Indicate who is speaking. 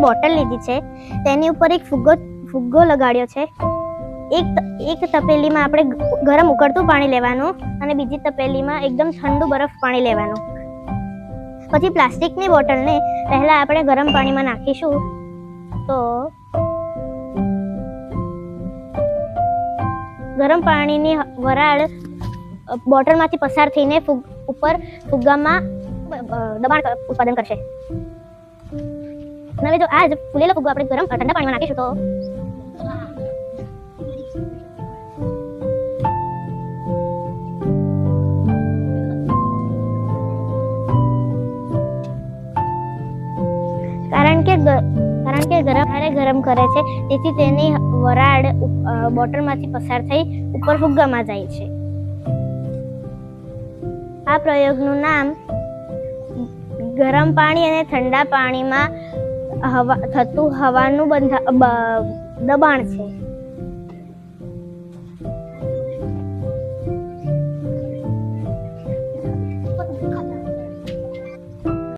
Speaker 1: પ્લાસ્ટિકની બોટલ લીધી છે, તેની ઉપર એક ફુગ્ગો લગાડ્યો છે. એક તપેલીમાં આપણે ગરમ ઉકળતું પાણી લેવાનું અને બીજી તપેલીમાં એકદમ ઠંડુ બરફ પાણી લેવાનું. પછી પ્લાસ્ટિકની બોટલને પહેલા આપણે ગરમ પાણીમાં નાખીશું. તો ગરમ પાણીની વરાળ બોટલમાંથી પસાર થઈને ઉપર ફુગ્ગામાં દબાણ ઉત્પાદન કરશે. હવે જો આ જ ફૂલેલો ફુગ્ગો આપણે ઠંડા પાણીમાં નાખીશું તો કારણ કે ગરમ કરે છે, તેથી તેની વરાળ બોટલમાંથી પસાર થઈ ઉપર ફુગ્ગામાં જાય છે. આ પ્રયોગનું નામ ગરમ પાણી અને ઠંડા પાણીમાં થતું હવાનું દબાણ છે.